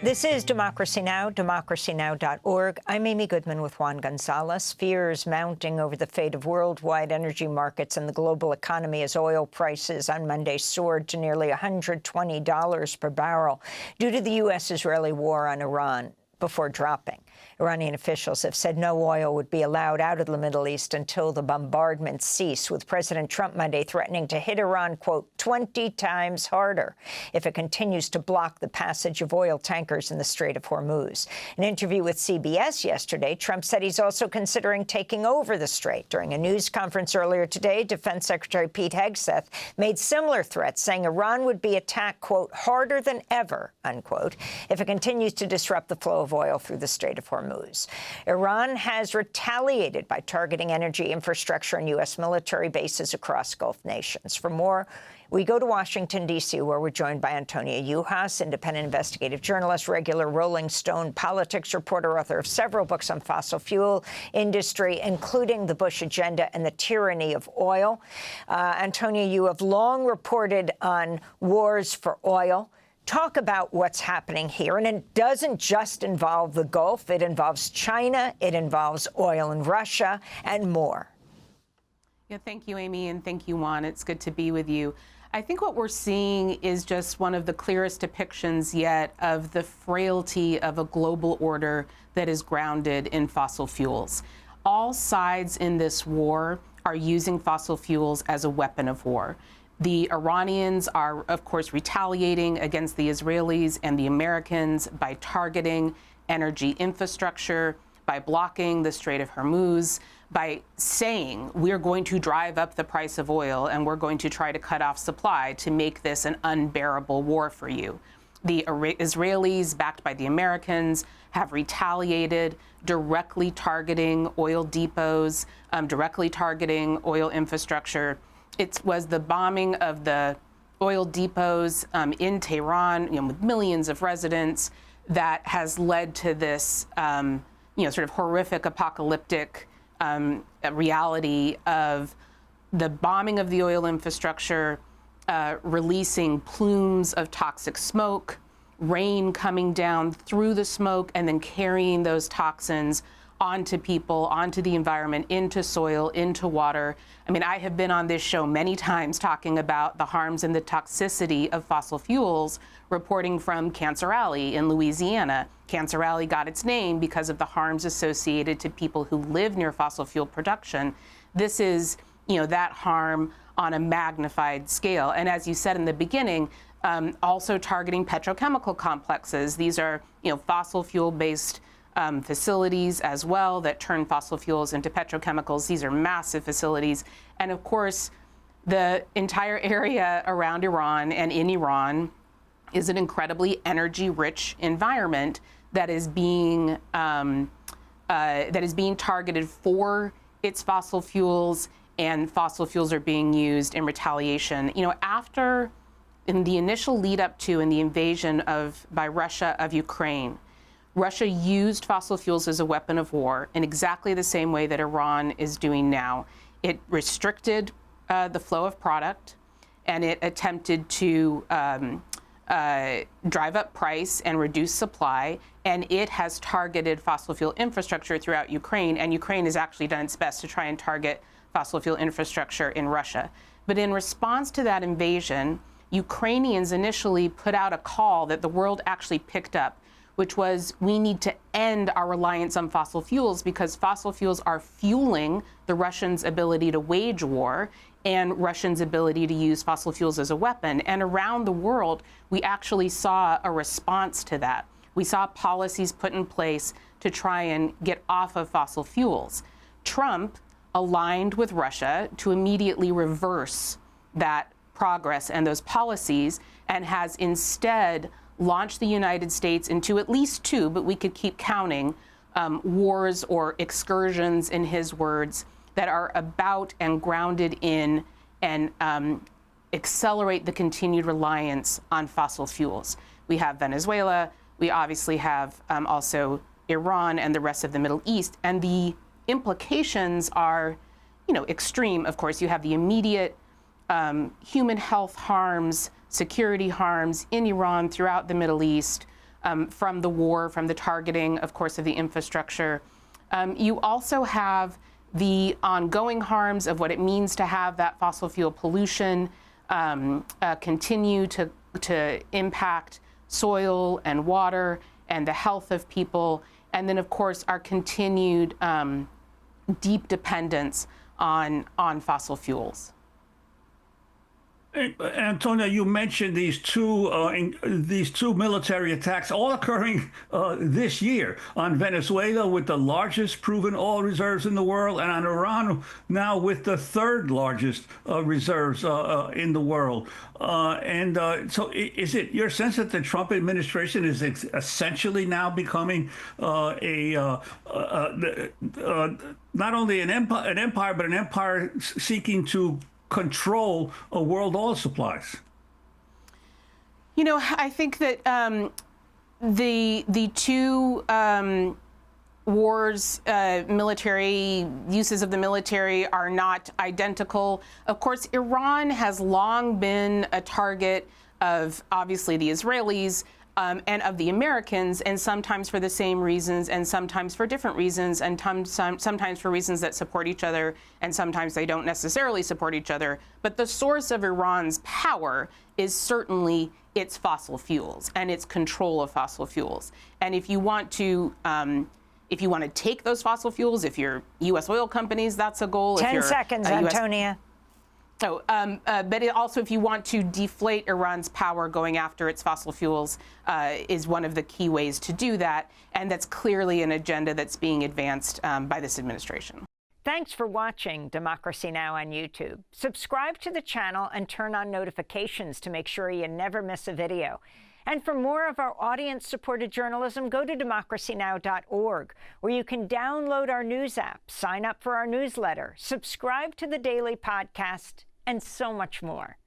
This is Democracy Now!, democracynow.org. I'm Amy Goodman with Juan Gonzalez. Fears mounting over the fate of worldwide energy markets and the global economy as oil prices on Monday soared to nearly $120 per barrel due to the U.S. Israeli war on Iran before dropping. Iranian officials have said no oil would be allowed out of the Middle East until the bombardment cease, with President Trump Monday threatening to hit Iran, quote, 20 times harder if it continues to block the passage of oil tankers in the Strait of Hormuz. In an interview with CBS yesterday, Trump said he's also considering taking over the strait. During a news conference earlier today, Defense Secretary Pete Hegseth made similar threats, saying Iran would be attacked, quote, harder than ever, unquote, if it continues to disrupt the flow of oil through the Strait of Hormuz. Iran has retaliated by targeting energy infrastructure and U.S. military bases across Gulf nations. For more, we go to Washington, D.C., where we're joined by Antonia Juhasz, independent investigative journalist, regular Rolling Stone politics reporter, author of several books on fossil fuel industry, including The Bush Agenda and the Tyranny of Oil. Antonia, you have long reported on wars for oil. Talk about what's happening here. And it doesn't just involve the Gulf. It involves China. It involves oil in Russia and more. Yeah, thank you, Amy, and thank you, Juan. It's good to be with you. I think what we're seeing is just one of the clearest depictions yet of the frailty of a global order that is grounded in fossil fuels. All sides in this war are using fossil fuels as a weapon of war. The Iranians are, of course, retaliating against the Israelis and the Americans by targeting energy infrastructure, by blocking the Strait of Hormuz, by saying we're going to drive up the price of oil and we're going to try to cut off supply to make this an unbearable war for you. The Israelis, backed by the Americans, have retaliated, directly targeting oil depots, directly targeting oil infrastructure. It was the bombing of the oil depots in Tehran, with millions of residents, that has led to this, sort of horrific apocalyptic reality of the bombing of the oil infrastructure, releasing plumes of toxic smoke, rain coming down through the smoke, and then carrying those toxins onto people, onto the environment, into soil, into water. I mean, I have been on this show many times talking about the harms and the toxicity of fossil fuels, reporting from Cancer Alley in Louisiana. Cancer Alley got its name because of the harms associated to people who live near fossil fuel production. This is, that harm on a magnified scale. And as you said in the beginning, also targeting petrochemical complexes. These are, fossil fuel-based facilities as well that turn fossil fuels into petrochemicals. These are massive facilities. And of course, the entire area around Iran and in Iran is an incredibly energy-rich environment that is being targeted for its fossil fuels, and fossil fuels are being used in retaliation. In the initial lead up to and the invasion by Russia of Ukraine, Russia used fossil fuels as a weapon of war in exactly the same way that Iran is doing now. It restricted the flow of product, and it attempted to drive up price and reduce supply, and it has targeted fossil fuel infrastructure throughout Ukraine, and Ukraine has actually done its best to try and target fossil fuel infrastructure in Russia. But in response to that invasion, Ukrainians initially put out a call that the world actually picked up, which was, we need to end our reliance on fossil fuels because fossil fuels are fueling the Russians' ability to wage war and Russians' ability to use fossil fuels as a weapon. And around the world, we actually saw a response to that. We saw policies put in place to try and get off of fossil fuels. Trump aligned with Russia to immediately reverse that progress and those policies, and has instead launched the United States into at least two, but we could keep counting, wars or excursions, in his words, that are about and grounded in and accelerate the continued reliance on fossil fuels. We have Venezuela, we obviously have also Iran and the rest of the Middle East, and the implications are, extreme. Of course, you have the immediate human health harms, security harms in Iran, throughout the Middle East, from the war, from the targeting, of course, of the infrastructure. You also have the ongoing harms of what it means to have that fossil fuel pollution continue to impact soil and water and the health of people. And then, of course, our continued deep dependence on fossil fuels. Antonia, you mentioned these two military attacks, all occurring this year, on Venezuela with the largest proven oil reserves in the world, and on Iran now with the third largest reserves in the world. So, is it your sense that the Trump administration is essentially now becoming not only an empire, but an empire seeking to control world oil supplies? You know, I think that the two wars, military uses of the military, are not identical. Of course, Iran has long been a target of, obviously, the Israelis and of the Americans, and sometimes for the same reasons, and sometimes for different reasons, and sometimes for reasons that support each other, and sometimes they don't necessarily support each other. But the source of Iran's power is certainly its fossil fuels and its control of fossil fuels. And if you want to take those fossil fuels, if you're U.S. oil companies, that's a goal. 10 seconds, Antonia. So, but also, if you want to deflate Iran's power, going after its fossil fuels is one of the key ways to do that. And that's clearly an agenda that's being advanced by this administration. Thanks for watching Democracy Now! On YouTube. Subscribe to the channel and turn on notifications to make sure you never miss a video. And for more of our audience-supported journalism, go to democracynow.org, where you can download our news app, sign up for our newsletter, subscribe to the daily podcast, and so much more.